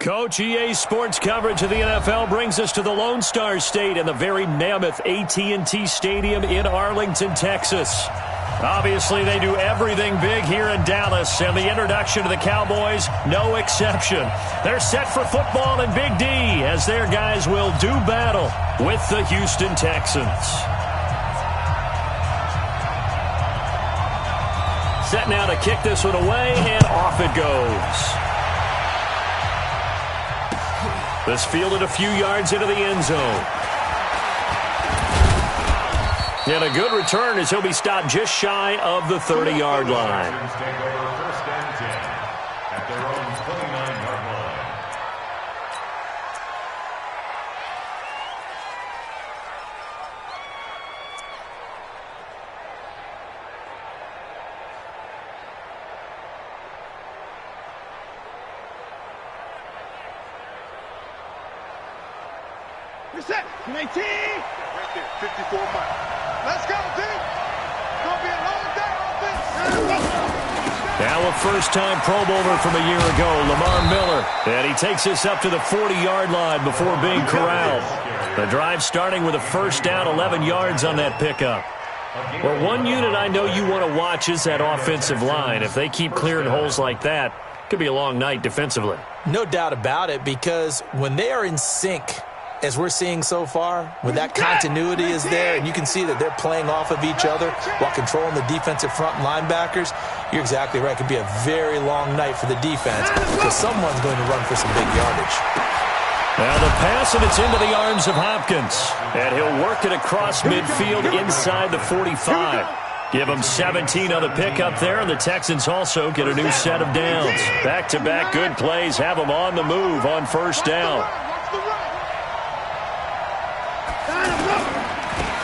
Coach, EA Sports coverage of the NFL brings us to the Lone Star State and the very mammoth AT&T Stadium in Arlington, Texas. Obviously, they do everything big here in Dallas, and the introduction to the Cowboys, no exception. They're set for football in Big D as their guys will do battle with the Houston Texans. Set now to kick this one away, and off it goes. This fielded a few yards into the end zone. And a good return as he'll be stopped just shy of the 30-yard line. First and 10 at their own 29-yard line. You're set. 19. Right there. 54 miles. Let's go, dude. It's going to be a long day, offense. Now a first-time Pro Bowler from a year ago, Lamar Miller. And he takes us up to the 40-yard line before being corralled. The drive starting with a first down, 11 yards on that pickup. Well, one unit I know you want to watch is that offensive line. If they keep clearing holes like that, it could be a long night defensively. No doubt about it, because when they are in sync, as we're seeing so far, when that continuity is there and you can see that they're playing off of each other while controlling the defensive front linebackers, you're exactly right. It could be a very long night for the defense because someone's going to run for some big yardage. Now the pass, and it's into the arms of Hopkins. And he'll work it across midfield inside the 45. Give them 17 on the pickup there, and the Texans also get a new set of downs. Back-to-back good plays have them on the move on first down.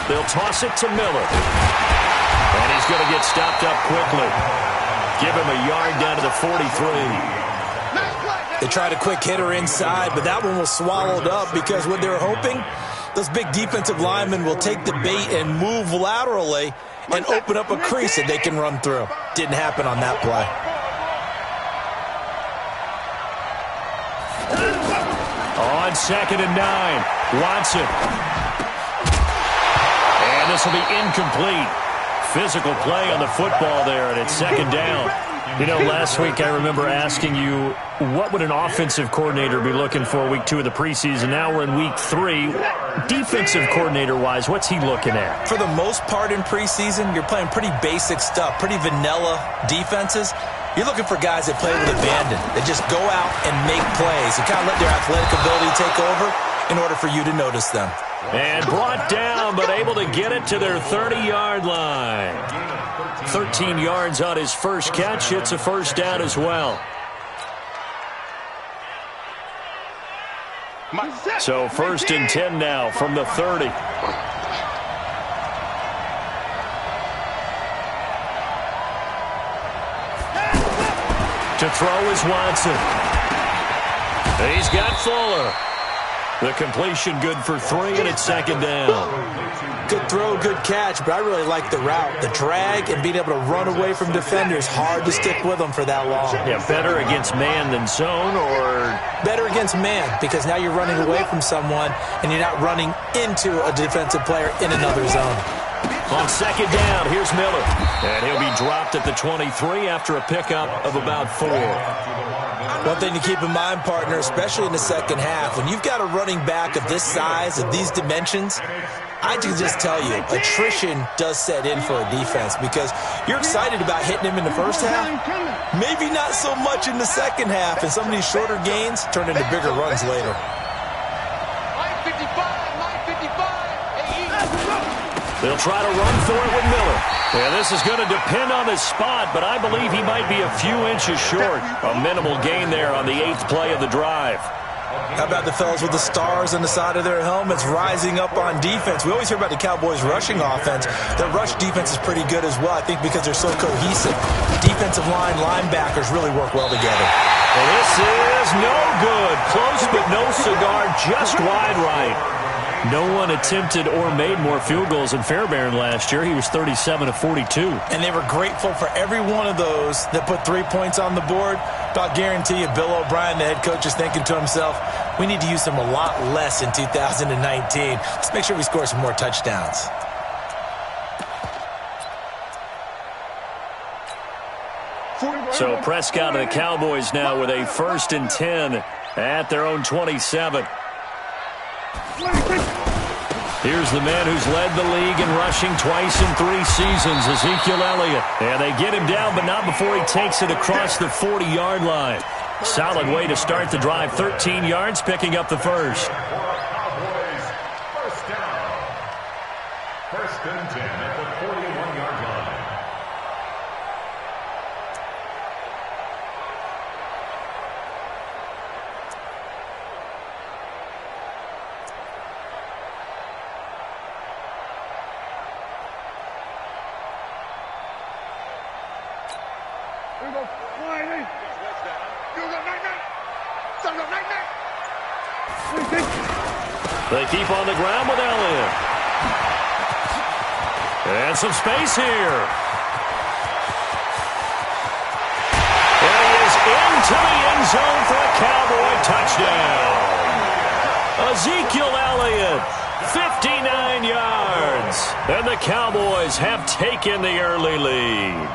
They'll toss it to Miller. And he's going to get stopped up quickly. Give him a yard down to the 43. They tried a quick hitter inside, but that one was swallowed up because what they're hoping, those big defensive linemen will take the bait and move laterally and open up a crease that they can run through. Didn't happen on that play. On 2nd and 9, Watson. And this will be incomplete. Physical play on the football there, and it's 2nd down. You know, last week I remember asking you, what would an offensive coordinator be looking for week 2 of the preseason? Now we're in week 3. Defensive coordinator-wise, what's he looking at? For the most part in preseason, you're playing pretty basic stuff, pretty vanilla defenses. You're looking for guys that play with abandon, that just go out and make plays and kind of let their athletic ability take over in order for you to notice them. And brought down, but able to get it to their 30-yard line. 13 yards on his first catch. It's a first down as well. So 1st and 10 now from the 30. To throw is Watson. He's got Fuller. The completion good for 3, and it's 2nd down. Good throw, good catch, but I really like the route. The drag and being able to run away from defenders, hard to stick with them for that long. Yeah, better against man than zone, or? Better against man, because now you're running away from someone, and you're not running into a defensive player in another zone. On 2nd down, here's Miller. And he'll be dropped at the 23 after a pickup of about 4. One thing to keep in mind, partner, especially in the second half, when you've got a running back of this size, of these dimensions, I can just tell you, attrition does set in for a defense because you're excited about hitting him in the first half, maybe not so much in the second half, and some of these shorter gains turn into bigger runs later. They'll try to run for it with Miller. Yeah, this is going to depend on his spot, but I believe he might be a few inches short. A minimal gain there on the 8th play of the drive. How about the fellas with the stars on the side of their helmets rising up on defense? We always hear about the Cowboys' rushing offense. Their rush defense is pretty good as well, I think, because they're so cohesive. Defensive line, linebackers really work well together. Well, this is no good. Close but no cigar, just wide right. No one attempted or made more field goals than Fairbairn last year. He was 37 of 42. And they were grateful for every one of those that put 3 points on the board. About guarantee you, Bill O'Brien, the head coach, is thinking to himself, we need to use them a lot less in 2019. Let's make sure we score some more touchdowns. So Prescott and the Cowboys now with a 1st and 10 at their own 27. Here's the man who's led the league in rushing twice in 3 seasons, Ezekiel Elliott. And they get him down, but not before he takes it across the 40-yard line. Solid way to start the drive. 13 yards, picking up the first. Cowboys, first down. 1st and 10 at the 41-yard line. They keep on the ground with Elliott. And some space here. And he is into the end zone for a Cowboy touchdown. Ezekiel Elliott, 59 yards. And the Cowboys have taken the early lead.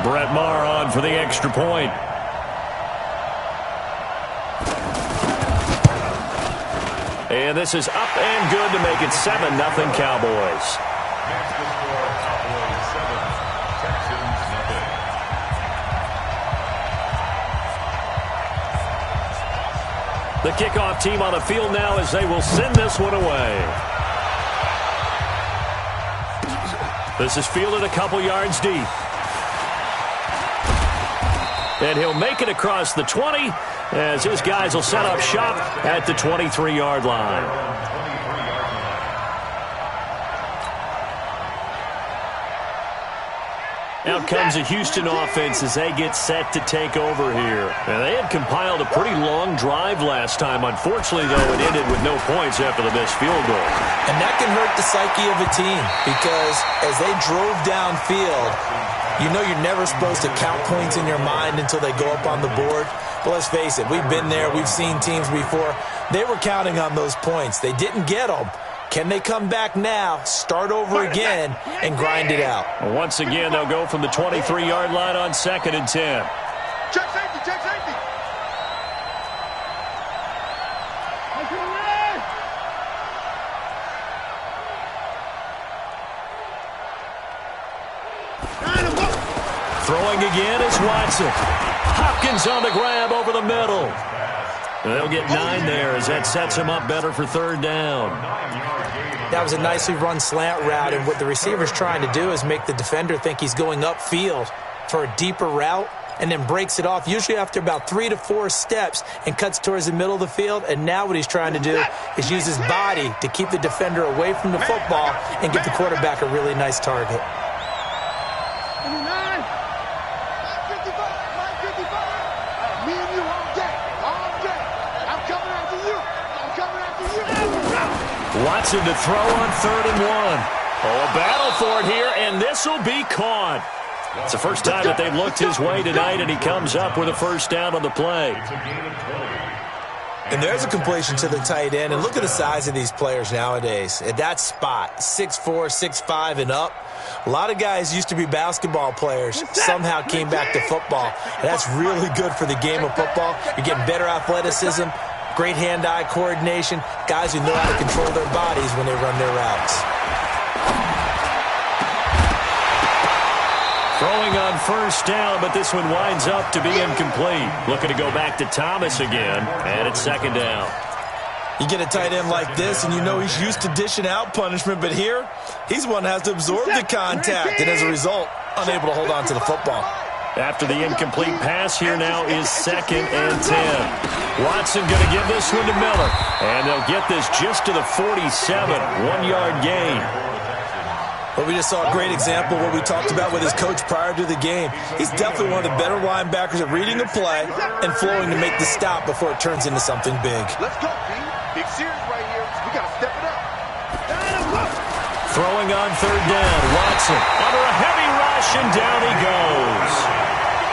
Brett Maher on for the extra point. And this is up and good to make it 7-0 Cowboys. Next to score, Cowboys 7, Texans nothing. The kickoff team on the field now as they will send this one away. This is fielded a couple yards deep. And he'll make it across the 20 as his guys will set up shop at the 23-yard line. Out comes a Houston offense as they get set to take over here. And they had compiled a pretty long drive last time. Unfortunately, though, it ended with no points after the missed field goal. And that can hurt the psyche of a team because as they drove downfield, you know you're never supposed to count points in your mind until they go up on the board. But let's face it, we've been there. We've seen teams before. They were counting on those points. They didn't get them. Can they come back now, start over again, and grind it out? Once again, they'll go from the 23-yard line on 2nd and 10. Check safety, check safety. Throwing again is Watson. Hopkins on the grab over the middle. They'll get 9 there as that sets him up better for 3rd down. That was a nicely run slant route, and what the receiver's trying to do is make the defender think he's going upfield for a deeper route and then breaks it off, usually after about 3 to 4 steps, and cuts towards the middle of the field. And now what he's trying to do is use his body to keep the defender away from the football and give the quarterback a really nice target. Watson to throw on 3rd and 1. Oh, a battle for it here, and this will be caught. It's the first time that they've looked his way tonight, and he comes up with a 1st down on the play. And there's a completion to the tight end, and look at the size of these players nowadays. At that spot, 6'4", 6'5", and up. A lot of guys used to be basketball players, somehow came back to football. And that's really good for the game of football. You're getting better athleticism, great hand-eye coordination, guys who know how to control their bodies when they run their routes. Throwing on 1st down, but this one winds up to be incomplete. Looking to go back to Thomas again, and it's 2nd down. You get a tight end like this, and you know he's used to dishing out punishment, but here, he's one that has to absorb the contact, and as a result, unable to hold on to the football. After the incomplete pass, here now is 2nd and 10. Watson going to give this one to Miller. And they'll get this just to the 47, 1-yard gain. Well, we just saw a great example of what we talked about with his coach prior to the game. He's definitely one of the better linebackers at reading a play and flowing to make the stop before it turns into something big. Let's go, B. Big series right here. We got to step it up. Throwing on 3rd down. Watson under a heavy rush, and down he goes.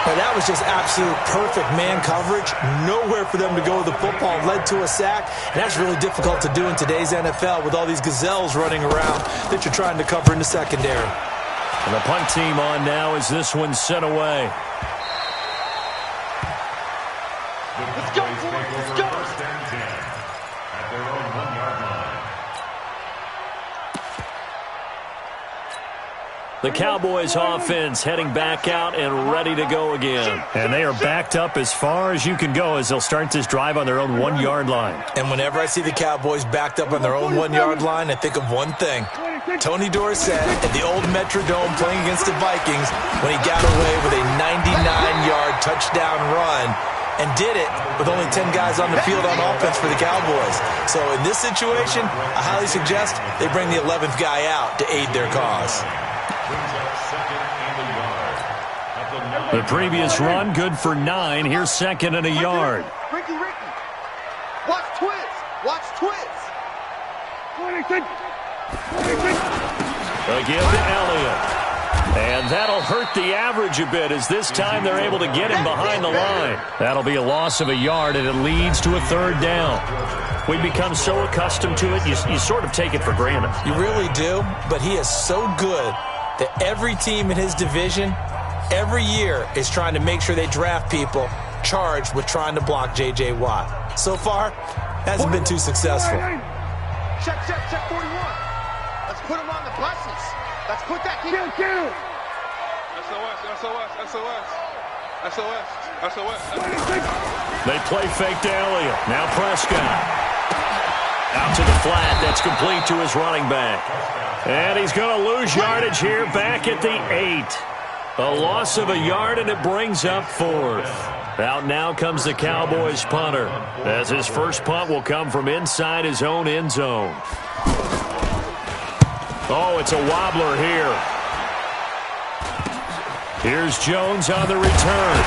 Well, that was just absolute perfect man coverage. Nowhere for them to go with the football. Led to a sack. And that's really difficult to do in today's NFL with all these gazelles running around that you're trying to cover in the secondary. And the punt team on now as this one's sent away. Let's go, let's go. 1st and 10 at their own 1-yard line. The Cowboys offense heading back out and ready to go again. And they are backed up as far as you can go as they'll start this drive on their own 1-yard line. And whenever I see the Cowboys backed up on their own 1-yard line, I think of one thing. Tony Dorsett at the old Metrodome playing against the Vikings when he got away with a 99-yard touchdown run and did it with only 10 guys on the field on offense for the Cowboys. So in this situation, I highly suggest they bring the 11th guy out to aid their cause. The previous run, good for 9. Here's 2nd and a yard. Ricky. Watch Twiz. Watch Twiz. Again to Elliott. And that'll hurt the average a bit as this time they're able to get him behind the line. That'll be a loss of a yard, and it leads to a 3rd down. We've become so accustomed to it, you sort of take it for granted. You really do, but he is so good that every team in his division every year is trying to make sure they draft people charged with trying to block J.J. Watt. So far, hasn't been too successful. Check 41. Let's put him on the buses. Let's put that kid. SOS. They play fake to Elliott. Now Prescott. Out to the flat. That's complete to his running back. And he's going to lose yardage here back at the 8. A loss of a yard, and it brings up 4th. Out now comes the Cowboys punter, as his first punt will come from inside his own end zone. Oh, it's a wobbler here. Here's Jones on the return.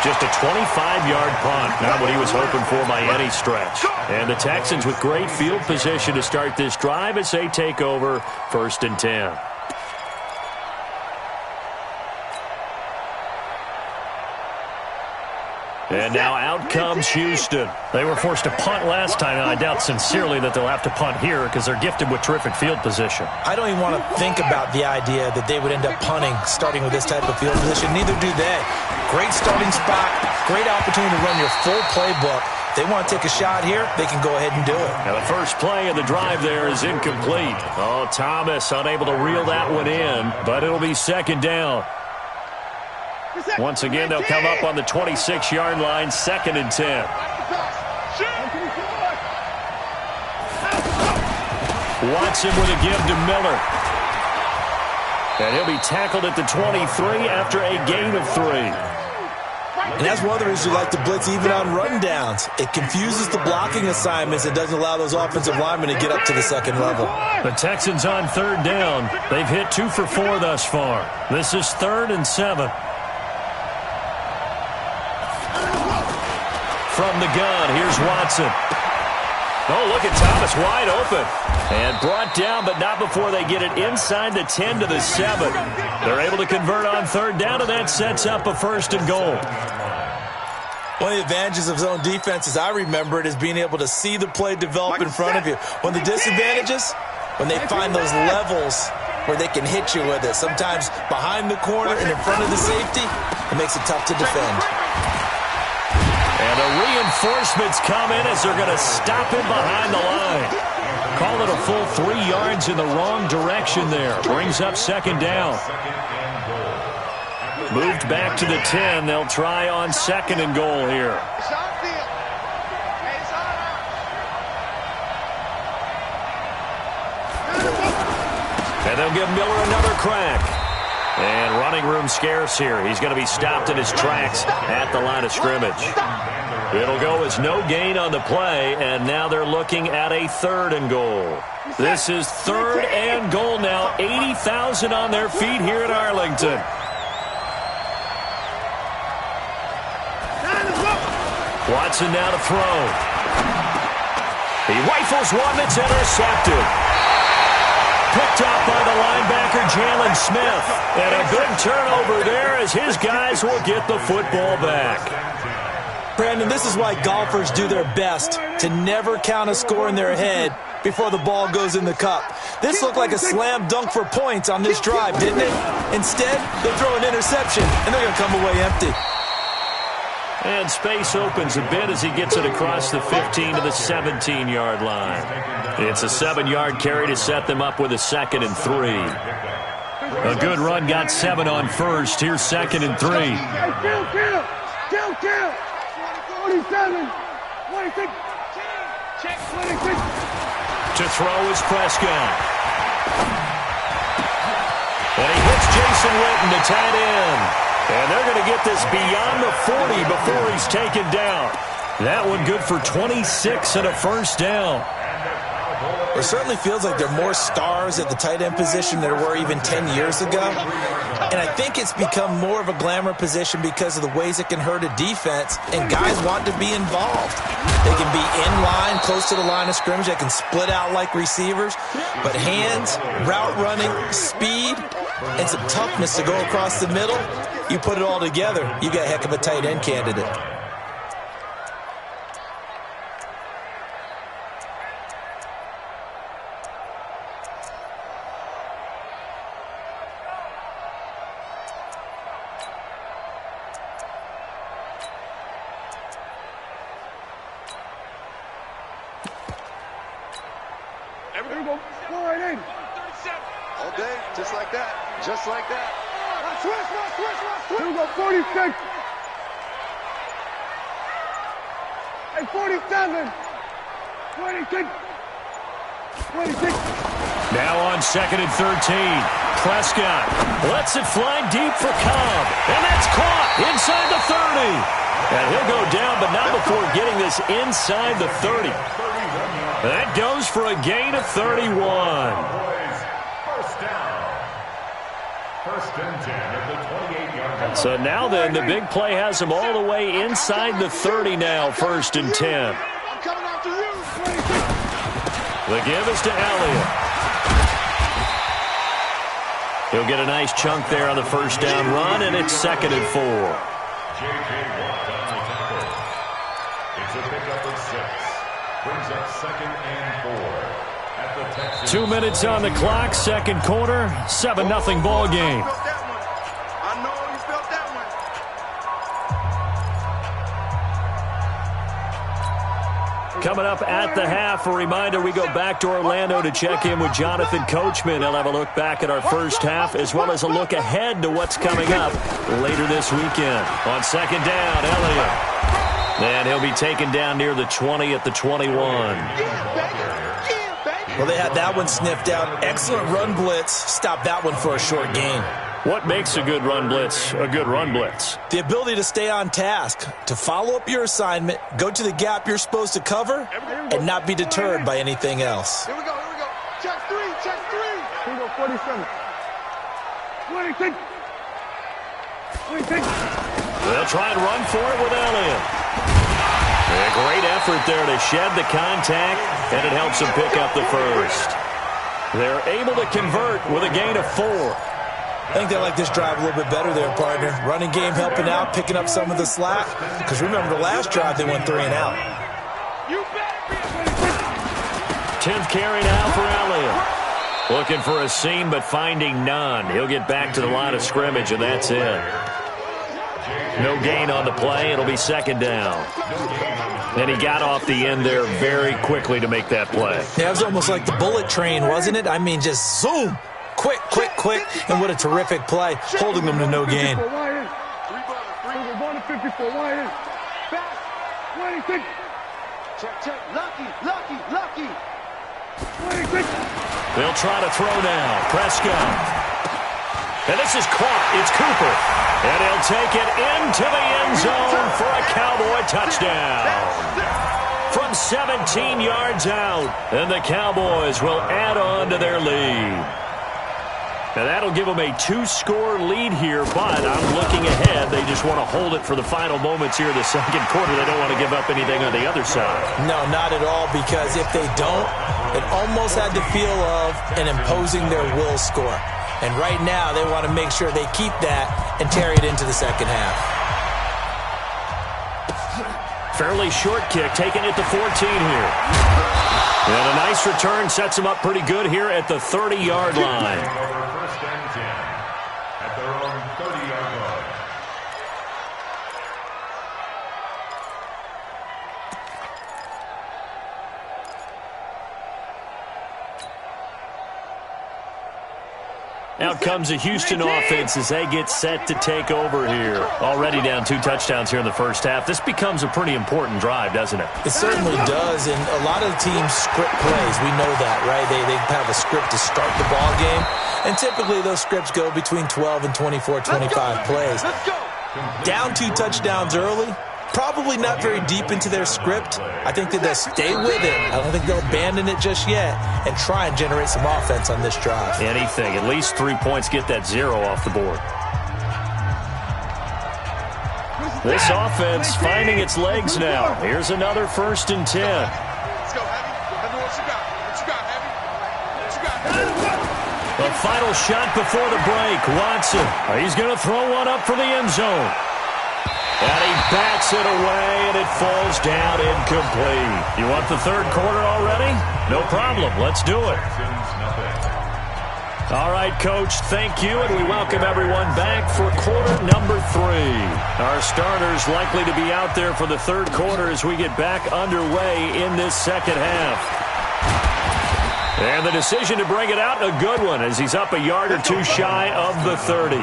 Just a 25-yard punt, not what he was hoping for by any stretch. And the Texans with great field position to start this drive as they take over 1st and 10. And now out comes Houston. They were forced to punt last time, and I doubt sincerely that they'll have to punt here because they're gifted with terrific field position. I don't even want to think about the idea that they would end up punting starting with this type of field position. Neither do they. Great starting spot, great opportunity to run your full playbook. If they want to take a shot here, they can go ahead and do it. Now the first play of the drive there is incomplete. Oh, Thomas unable to reel that one in, but it'll be 2nd down. Once again, they'll come up on the 26-yard line, 2nd and 10. Watson with a give to Miller. And he'll be tackled at the 23 after a gain of 3. And that's one of the reasons you like to blitz even on rundowns. It confuses the blocking assignments. It doesn't allow those offensive linemen to get up to the 2nd level. The Texans on 3rd down. They've hit 2 for 4 thus far. This is 3rd and 7. From the gun, here's Watson. Oh, look at Thomas wide open. And brought down, but not before they get it inside the 10 to the 7. They're able to convert on 3rd down, and that sets up a 1st and goal. One of the advantages of zone defense, as I remember it, is being able to see the play develop in front of you. One of the disadvantages, when they find those levels where they can hit you with it. Sometimes behind the corner and in front of the safety, it makes it tough to defend. And the reinforcements come in as they're going to stop him behind the line. Call it a full 3 yards in the wrong direction there. Brings up 2nd down. Moved back to the 10. They'll try on 2nd and goal here. And they'll give Miller another crack. And running room scarce here. He's going to be stopped in his tracks at the line of scrimmage. It'll go as no gain on the play, and now they're looking at a 3rd and goal. This is 3rd and goal now. 80,000 on their feet here in Arlington. Watson now to throw. He rifles one that's intercepted. Picked up by the linebacker, Jalen Smith. And a big turnover there as his guys will get the football back. Brandon, this is why golfers do their best to never count a score in their head before the ball goes in the cup. This looked like a slam dunk for points on this drive, didn't it? Instead, they throw an interception, and they're going to come away empty. And space opens a bit as he gets it across the 15 to the 17-yard line. It's a 7-yard carry to set them up with a 2nd and 3. A good run got 7 on first. Here's 2nd and 3. Kill. 47. 26. Check. 26. To throw is Prescott. And he hits Jason Witten, the tight end. And they're going to get this beyond the 40 before he's taken down. That one good for 26 and a first down. It certainly feels like there are more stars at the tight end position than there were even 10 years ago. And I think it's become more of a glamour position because of the ways it can hurt a defense, and guys want to be involved. They can be in line, close to the line of scrimmage. They can split out like receivers. But hands, route running, speed, and some toughness to go across the middle, you put it all together, you got a heck of a tight end candidate. All day, just like that. Just like that. Switch. Here we go, 46. And 47. 26. 26. Now on 2nd and 13. Prescott lets it fly deep for Cobb. And that's caught inside the 30. And he'll go down, but not before getting this inside the 30. That goes for a gain of 31. First down. 1st and 10 at the 28-yard line. So now then, the big play has him all the way inside the 30 now, 1st and 10. I'm coming after you. The give is to Elliott. He'll get a nice chunk there on the first down run, and it's 2nd and 4. J.J. Watt on the tackle. It's a pickup of 6. Brings up 2nd and 4 at the Texans. 2 minutes on the clock, 2nd quarter, 7-0 ball game. I know he felt that one. Coming up at the half, a reminder, we go back to Orlando to check in with Jonathan Coachman. He'll have a look back at our first half as well as a look ahead to what's coming up later this weekend. On 2nd down, Elliott. And he'll be taken down near the 20 at the 21. Well, they had that one sniffed out. Excellent run blitz. Stopped that one for a short gain. What makes a good run blitz a good run blitz? The ability to stay on task, to follow up your assignment, go to the gap you're supposed to cover, and not be deterred by anything else. Here we go. Check 3. Here we go, 47. 26. 26. They'll try and run for it with Elliott. A great effort there to shed the contact, and it helps them pick up the first. They're able to convert with a gain of 4. I think they like this drive a little bit better there, partner. Running game helping out, picking up some of the slack. Because remember, the last drive they went 3 and out. 10th carry now for Elliott. Looking for a seam, but finding none. He'll get back to the line of scrimmage, and that's it. No gain on the play. It'll be 2nd down. And he got off the end there very quickly to make that play. Yeah, it was almost like the bullet train, wasn't it? I mean, just zoom. Quick. And what a terrific play, holding them to no gain. 54, 26. Check. Lucky. 26. They'll try to throw now. Prescott. And this is caught. It's Cooper. And he'll take it into the end zone for a Cowboy touchdown. From 17 yards out. And the Cowboys will add on to their lead. Now, that'll give them a 2-score lead here, but I'm looking ahead. They just want to hold it for the final moments here in the second quarter. They don't want to give up anything on the other side. No, not at all, because if they don't, it almost had the feel of an imposing their will score. And right now, they want to make sure they keep that and carry it into the second half. Fairly short kick, taking it to 14 here. And a nice return sets them up pretty good here at the 30-yard line. First and 10 at their own 30-yard line. Out comes the Houston offense as they get set to take over here. Already down 2 touchdowns here in the first half. This becomes a pretty important drive, doesn't it? It certainly does, and a lot of the teams script plays. We know that, right? They have a script to start the ball game, and typically those scripts go between 12 and 24, 25 plays. Down 2 touchdowns early, probably not very deep into their script. I think that they'll stay with it. I don't think they'll abandon it just yet and try and generate some offense on this drive. Anything. At least 3 points, get that 0 off the board. This offense finding its legs now. Here's another 1st and 10. Let's go, Heavy. Let me what you got. What you got, Heavy? What you got, Heavy? The final shot before the break. Watson. He's going to throw one up for the end zone. And he bats it away, and it falls down incomplete. You want the third quarter already? No problem. Let's do it. All right, Coach, thank you, and we welcome everyone back for quarter number 3. Our starters likely to be out there for the third quarter as we get back underway in this second half. And the decision to bring it out, a good one, as he's up a yard or 2 shy of the 30. The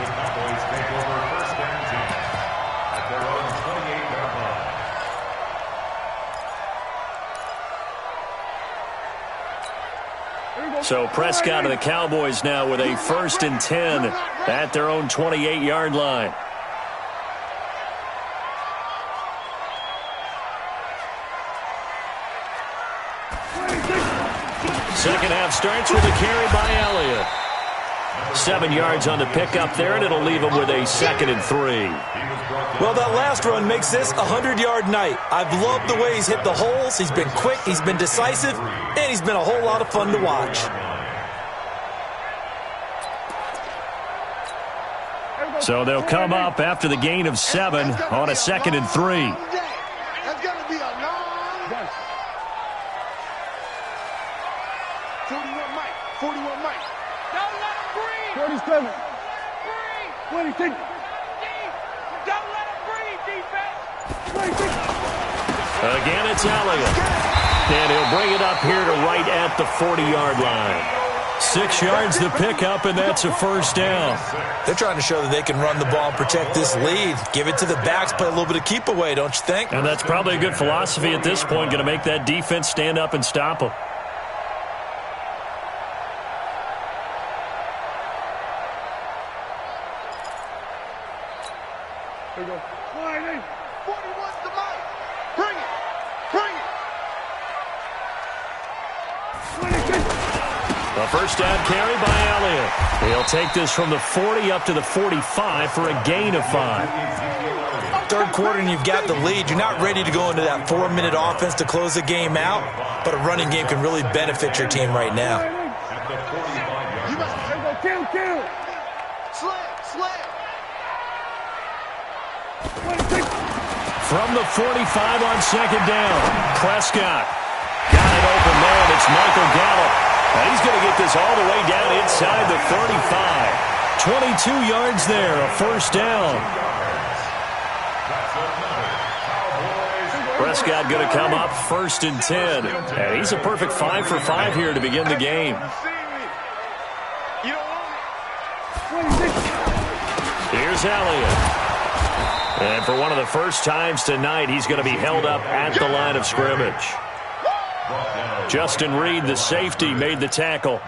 Cowboys take over first and 10 at their own 28-yard line. So Prescott and the Cowboys now with a 1st and 10 at their own 28-yard line. Second half starts with a carry by Elliott. 7 yards on the pickup there, and it'll leave him with a 2nd and 3. Well, that last run makes this a 100-yard night. I've loved the way he's hit the holes. He's been quick, he's been decisive, and he's been a whole lot of fun to watch. So they'll come up after the gain of 7 on a 2nd and 3. That's going to be a long day. 41 Mike. 41 Mike. Don't let him breathe. 47. Breathe. 26. Don't let him breathe, defense. 26. Again, it's Elliott. And he'll bring it up here to right at the 40-yard line. 6 yards to pick up, and that's a 1st down. They're trying to show that they can run the ball and protect this lead. Give it to the backs, play a little bit of keep away, don't you think? And that's probably a good philosophy at this point, going to make that defense stand up and stop them. There you go. 41's the mic. Bring it. Bring it. 26. A 1st down carry by Elliott. He'll take this from the 40 up to the 45 for a gain of 5. Third quarter and you've got the lead. You're not ready to go into that 4-minute offense to close the game out, but a running game can really benefit your team right now. At the 45-yard line. Kill. Slam. From the 45 on 2nd down, Prescott got it open there, and it's Michael Gallup. And he's going to get this all the way down inside the 35. 22 yards there, a 1st down. Prescott going to come up 1st and 10. And he's a perfect 5 for 5 here to begin the game. Here's Elliott. And for one of the first times tonight, he's going to be held up at the line of scrimmage. Justin Reed, the safety, made the tackle.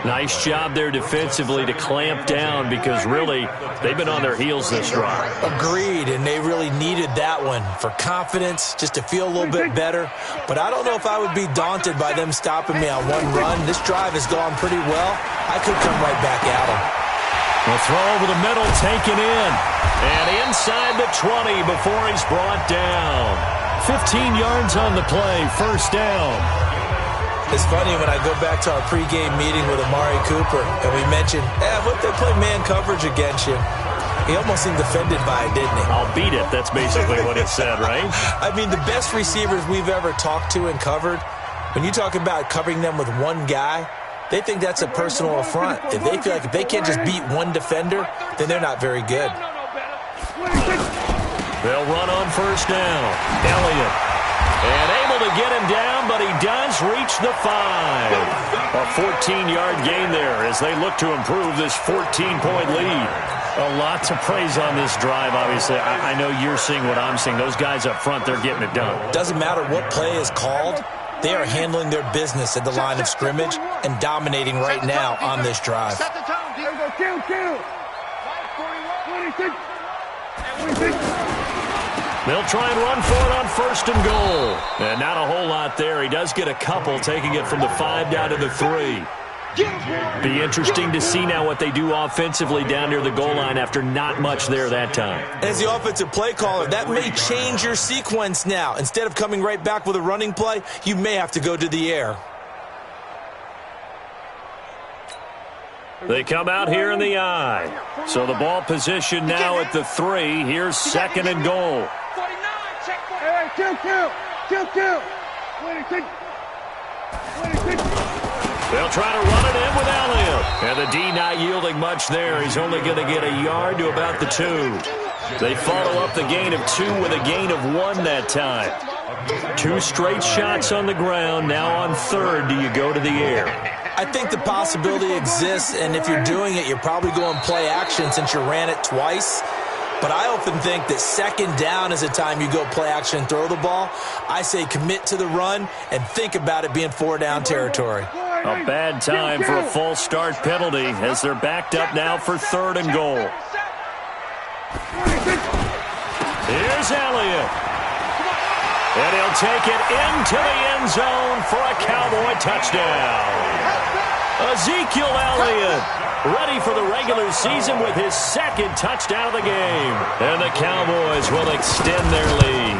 Nice job there defensively to clamp down because really they've been on their heels this drive. Agreed, and they really needed that one for confidence, just to feel a little bit better. But I don't know if I would be daunted by them stopping me on one run. This drive has gone pretty well. I could come right back at them. The throw over the middle, taken in. And inside the 20 before he's brought down. 15 yards on the play, first down. It's funny when I go back to our pregame meeting with Amari Cooper, and we mentioned, what if they play man coverage against you? He almost seemed offended by it, didn't he? I'll beat it. That's basically what he said, right? I mean, the best receivers we've ever talked to and covered, when you talk about covering them with one guy, they think that's a personal affront. If they feel like if they can't just beat one defender, then they're not very good. They'll run on first down. Elliott. And able to get him down, but he does reach the 5. A 14-yard gain there as they look to improve this 14-point lead. A lot to praise on this drive, obviously. I know you're seeing what I'm seeing. Those guys up front, they're getting it done. Doesn't matter what play is called. They are handling their business at the line of scrimmage and dominating right now on this drive. Set the tone, D. Kill. 26. They'll try and run for it on first and goal. And not a whole lot there. He does get a couple, taking it from the 5 down to the 3. Be interesting to see now what they do offensively down near the goal line after not much there that time. As the offensive play caller, that may change your sequence now. Instead of coming right back with a running play, you may have to go to the air. They come out here in the I. So the ball position now at the 3. Here's second and goal. 49, check 49. Kill. 26. They'll try to run it in with Elliott. And the D not yielding much there. He's only going to get a yard to about the 2. They follow up the gain of 2 with a gain of 1 that time. 2 straight shots on the ground. Now on third, do you go to the air? I think the possibility exists, and if you're doing it, you're probably going play action since you ran it twice. But I often think that second down is a time you go play action and throw the ball. I say commit to the run and think about it being 4-down territory. A bad time for a false start penalty as they're backed up now for third and goal. Here's Elliott. And he'll take it into the end zone for a Cowboy touchdown. Ezekiel Elliott ready for the regular season with his second touchdown of the game. And the Cowboys will extend their lead.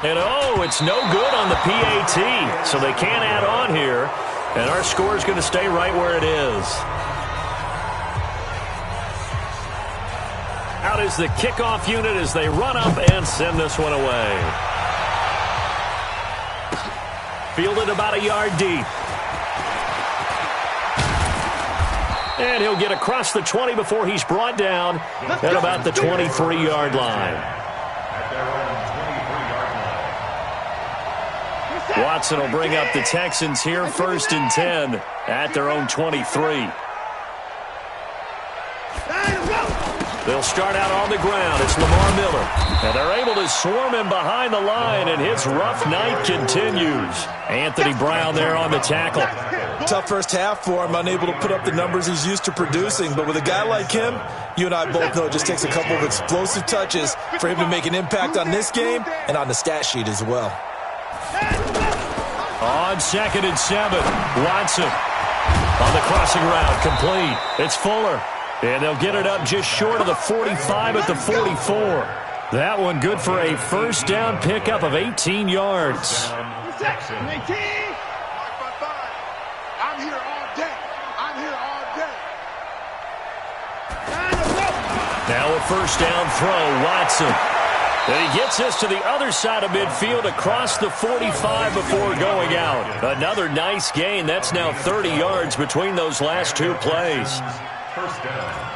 And it's no good on the PAT, so they can't add on here. And our score is going to stay right where it is. Out is the kickoff unit as they run up and send this one away. Fielded about a yard deep. And he'll get across the 20 before he's brought down at about the 23-yard line. Watson will bring up the Texans here first and 10 at their own 23. They'll start out on the ground. It's Lamar Miller. And they're able to swarm him behind the line, and his rough night continues. Anthony Brown there on the tackle. Tough first half for him, unable to put up the numbers he's used to producing. But with a guy like him, you and I both know it just takes a couple of explosive touches for him to make an impact on this game and on the stat sheet as well. On second and 7, Watson on the crossing route, complete. It's Fuller. And they'll get it up just short of the 45 at the 44. That one good for a first down pickup of 18 yards. I'm here all day. Now a first down throw, Watson. And he gets this to the other side of midfield across the 45 before going out. Another nice gain. That's now 30 yards between those last 2 plays. First down.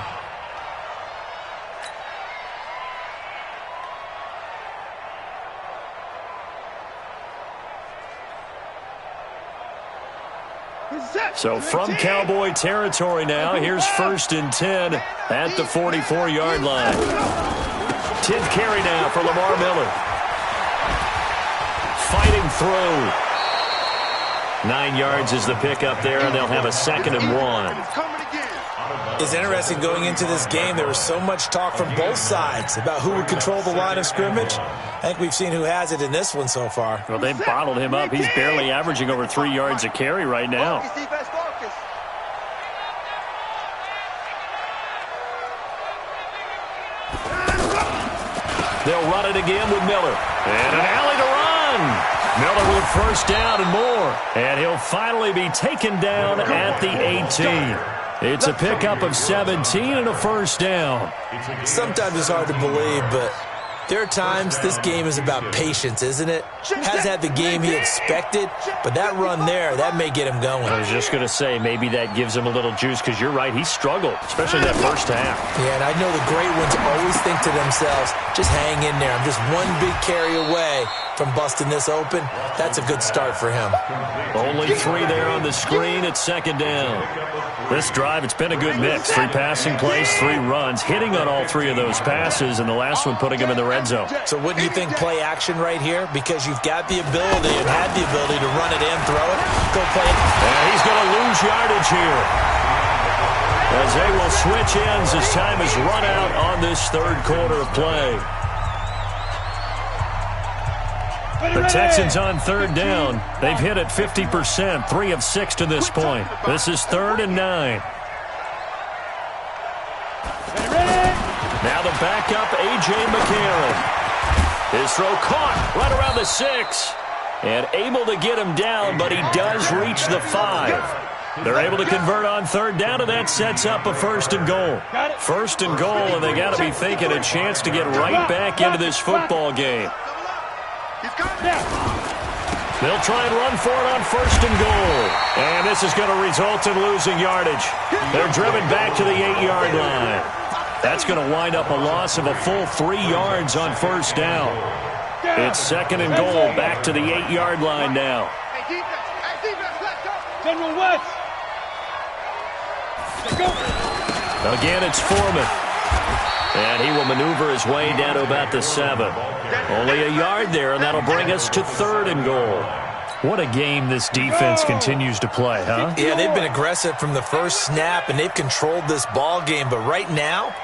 So from Cowboy territory now, here's first and 10 at the 44-yard line. 10th carry now for Lamar Miller. fighting through. 9 yards is the pickup there, and they'll have a 2nd and 1. It's interesting going into this game. There was so much talk from both sides about who would control the line of scrimmage. I think we've seen who has it in this one so far. Well, they've bottled him up. He's barely averaging over 3 yards a carry right now. They'll run it again with Miller. And an alley to run. Miller with 1st down and more. And he'll finally be taken down at the 18. It's a pickup of 17 and a 1st down. Sometimes it's hard to believe, but there are times this game is about patience, isn't it? Has had the game he expected, but that run there, that may get him going. I was just going to say, maybe that gives him a little juice, because you're right, he struggled, especially that 1st half. Yeah, and I know the great ones always think to themselves, just hang in there. I'm just one big carry away from busting this open. That's a good start for him. Only 3 there on the screen at 2nd down. This drive, it's been a good mix. 3 passing plays, 3 runs, hitting on all 3 of those passes, and the last one putting him in the red zone. So wouldn't you think play action right here? Because you've got the ability and had the ability to run it in, throw it, go play it. And he's going to lose yardage here, as they will switch ends as time is run out on this 3rd quarter of play. The Texans on 3rd down. They've hit it 50%, 3 of 6 to this point. This is 3rd and 9. Now the backup, A.J. McCarron. His throw caught right around the 6. And able to get him down, but he does reach the 5. They're able to convert on 3rd down, and that sets up a 1st and goal. 1st and goal, and they got to be thinking a chance to get right back into this football game. They'll try and run for it on 1st and goal. And this is going to result in losing yardage. They're driven back to the 8-yard line. That's going to wind up a loss of a full 3 yards on 1st down. It's 2nd and goal, back to the 8-yard line now. Again, it's Foreman. And he will maneuver his way down to about the 7. Only a yard there, and that'll bring us to 3rd and goal. What a game this defense continues to play, huh? Yeah, they've been aggressive from the first snap, and they've controlled this ball game. But right now,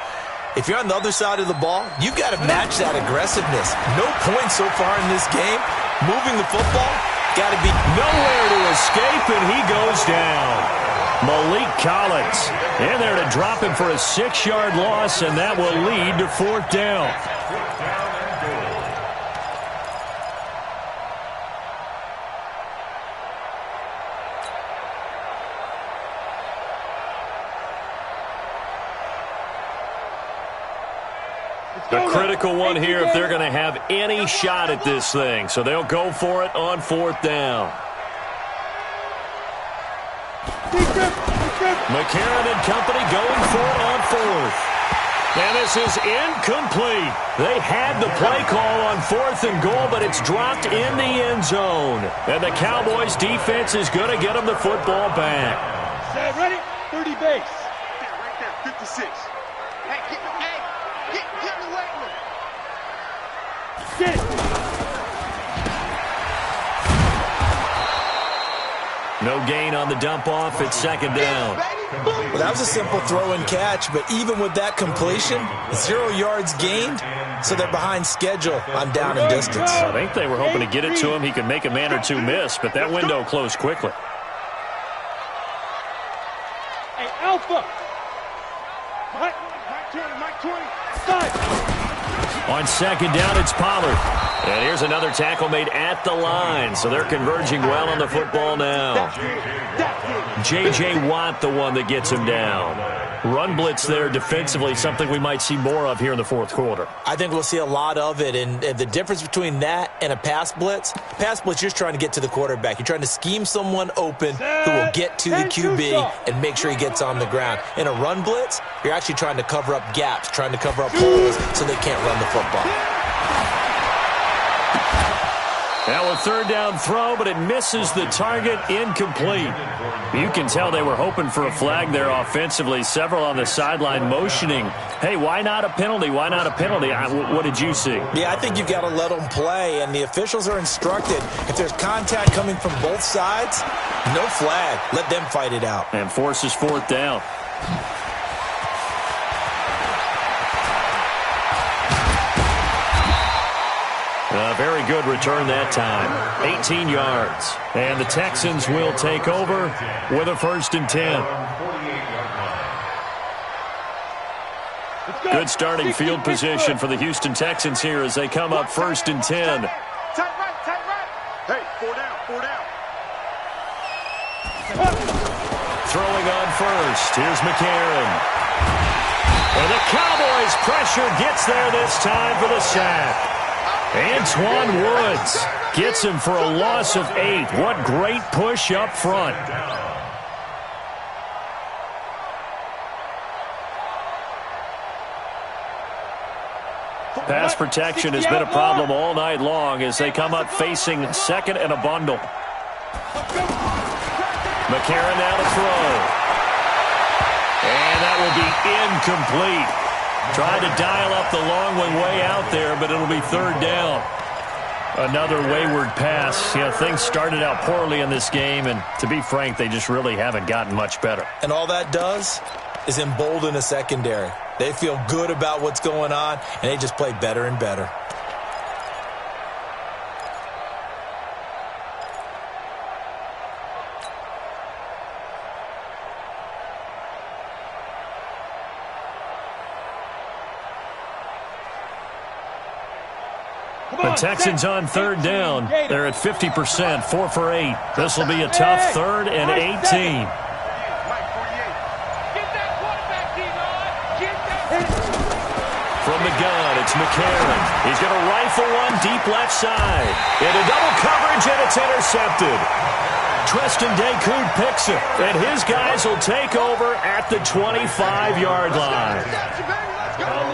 if you're on the other side of the ball, you've got to match that aggressiveness. No points so far in this game. Moving the football, got to be nowhere to escape, and he goes down. Malik Collins in there to drop him for a 6-yard loss, and that will lead to 4th down. The critical one here if they're going to have any shot at this thing. So they'll go for it on 4th down. McCarron and company going for it on 4th. And this is incomplete. They had the play call on 4th and goal, but it's dropped in the end zone. And the Cowboys defense is going to get them the football back. Set, ready? 30 base. Right there, 56. Hey, get the weight with it. Get it. No gain on the dump off. It's 2nd down. Well, that was a simple throw and catch, but even with that completion, 0 yards gained, so they're behind schedule on down and distance. I think they were hoping to get it to him. He could make a man or two miss, but that window closed quickly. Hey, Alpha. Mike 20, 5. On 2nd down, it's Pollard. And here's another tackle made at the line, so they're converging well on the football now. J.J. Watt, the one that gets him down. Run blitz there defensively, something we might see more of here in the 4th quarter. I think we'll see a lot of it, and the difference between that and a pass blitz, you're just trying to get to the quarterback. You're trying to scheme someone open who will get to the QB and make sure he gets on the ground. In a run blitz, you're actually trying to cover up gaps, trying to cover up holes so they can't run the football. Now a third down throw, but it misses the target, incomplete. You can tell they were hoping for a flag there offensively. Several on the sideline motioning, hey, why not a penalty? Why not a penalty? What did you see? Yeah, I think you've got to let them play, and the officials are instructed. If there's contact coming from both sides, no flag. Let them fight it out. And forces fourth down. A very good return that time. 18 yards. And the Texans will take over with a 1st and 10. Good starting field position for the Houston Texans here as they come up 1st and 10. Tight right. Hey, 4 down. Throwing on first. Here's McCarron. And the Cowboys pressure gets there this time for the sack. Antoine Woods gets him for a loss of 8. What great push up front. Pass protection has been a problem all night long as they come up facing 2nd and a bundle. McCarron now to throw. And that will be incomplete. Tried to dial up the long one way out there, but it'll be 3rd down. Another wayward pass. You know, things started out poorly in this game, and to be frank, they just really haven't gotten much better. And all that does is embolden a secondary. They feel good about what's going on, and they just play better and better. The Texans on 3rd down. They're at 50%, 4 for 8. This will be a tough 3rd and 18. From the gun, it's McCarron. He's going to rifle one deep left side. Into double coverage, and it's intercepted. Tristan Decoud picks it, and his guys will take over at the 25-yard line.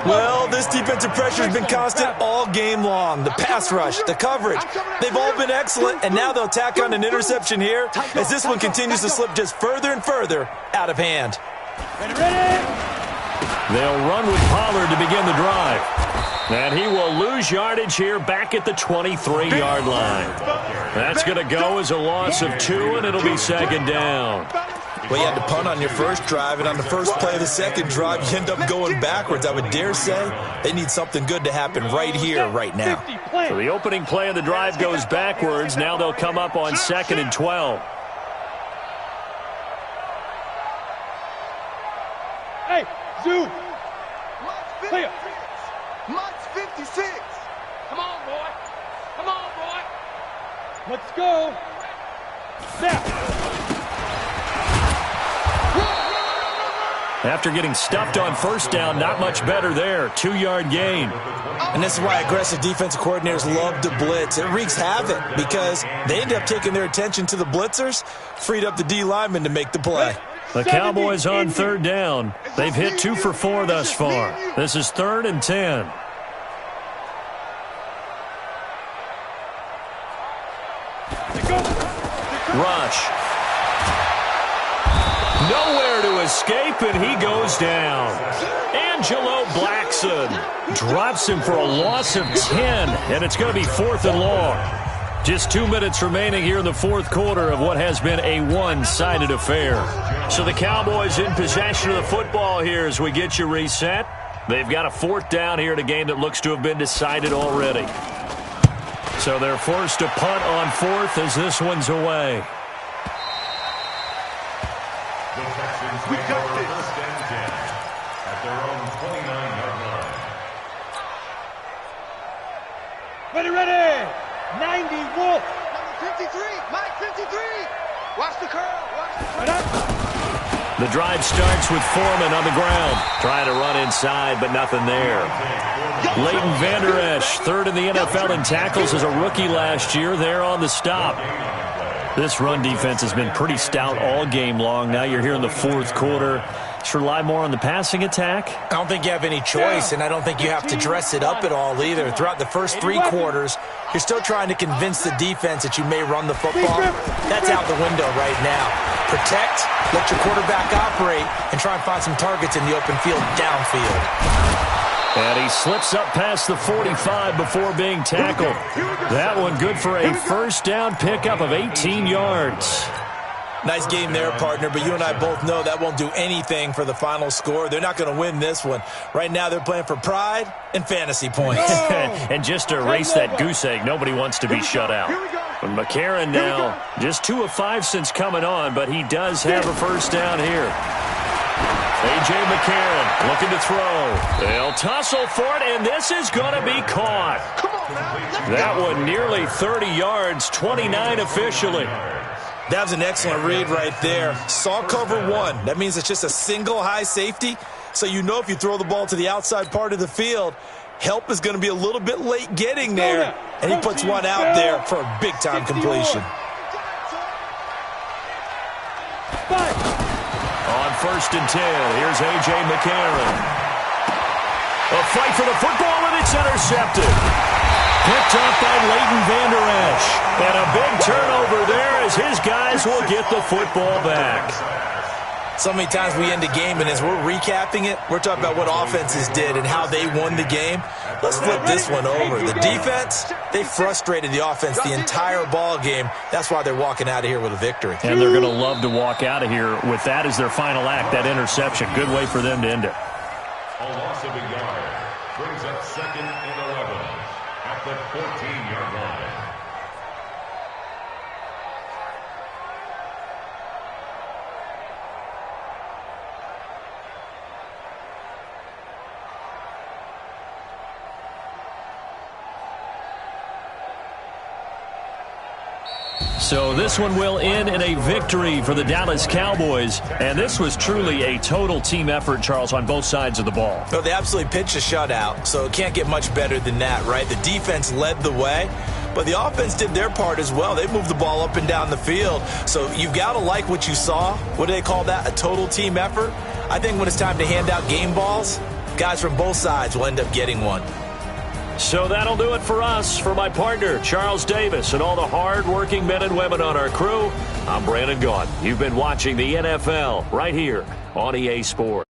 Well, this defensive pressure has been constant all game long. The pass rush, the coverage, they've all been excellent, and now they'll tack on an interception here as this one continues to slip just further and further out of hand. They'll run with Pollard to begin the drive. And he will lose yardage here back at the 23-yard line. That's going to go as a loss of 2, and it'll be 2nd down. Well, you had to punt on your first drive, and on the first play of the second drive, you end up going backwards. I would dare say they need something good to happen right here, right now. So the opening play of the drive goes backwards. Now they'll come up on 2nd and 12. Hey, Zoo. Clear. Much 56. Come on, boy. Let's go. Now. After getting stuffed on 1st down, not much better there. 2-yard gain. And this is why aggressive defensive coordinators love to blitz. It wreaks havoc because they end up taking their attention to the blitzers, freed up the D lineman to make the play. The Cowboys on 3rd down. They've hit 2 for 4 thus far. This is 3rd and 10. Rush. Nowhere to escape, and he goes down. Angelo Blackson drops him for a loss of 10, and it's going to be 4th and long. Just 2 minutes remaining here in the 4th quarter of what has been a one-sided affair. So the Cowboys in possession of the football here as we get you reset. They've got a 4th down here in a game that looks to have been decided already. So they're forced to punt on 4th as this one's away. The Texans make over 1st and 10 at their own 29-yard line. Ready. 90, Wolf. Number 53, Mike 53. Watch the curl. The drive starts with Foreman on the ground. Trying to run inside, but nothing there. Leighton Vander Esch, 3rd in the NFL in tackles as a rookie last year. There on the stop. This run defense has been pretty stout all game long. Now you're here in the 4th quarter. Just rely more on the passing attack? I don't think you have any choice, and I don't think you have to dress it up at all either. Throughout the first 3 quarters, you're still trying to convince the defense that you may run the football. That's out the window right now. Protect, let your quarterback operate, and try and find some targets in the open field downfield. And he slips up past the 45 before being tackled. That one good for a first down pickup of 18 yards. Nice game there, partner, but you and I both know that won't do anything for the final score. They're not going to win this one. Right now, they're playing for pride and fantasy points. And just to erase that goose egg, nobody wants to be shut out. But McCarron now, just 2 of 5 since coming on, but he does have a first down here. A.J. McCarron looking to throw. They'll tussle for it, and this is going to be caught. That one nearly 30 yards, 29 officially. That was an excellent read right there. Saw cover 1. That means it's just a single high safety. So you know if you throw the ball to the outside part of the field, help is going to be a little bit late getting there. And he puts one out there for a big-time completion. On 1st and 10, here's A.J. McCarron. A fight for the football, and it's intercepted. Picked up by Leighton Vander Esch. And a big turnover there as his guys will get the football back. So many times we end a game, and as we're recapping it, we're talking about what offenses did and how they won the game. Let's flip this one over. The defense, they frustrated the offense the entire ball game. That's why they're walking out of here with a victory. And they're going to love to walk out of here with that as their final act, that interception. Good way for them to end it. A loss of a yard brings up 2nd and 11 at the 14-yard line. So this one will end in a victory for the Dallas Cowboys. And this was truly a total team effort, Charles, on both sides of the ball. Well, they absolutely pitched a shutout, so it can't get much better than that, right? The defense led the way, but the offense did their part as well. They moved the ball up and down the field. So you've got to like what you saw. What do they call that? A total team effort? I think when it's time to hand out game balls, guys from both sides will end up getting one. So that'll do it for us. For my partner, Charles Davis, and all the hard-working men and women on our crew, I'm Brandon Gaudin. You've been watching the NFL right here on EA Sports.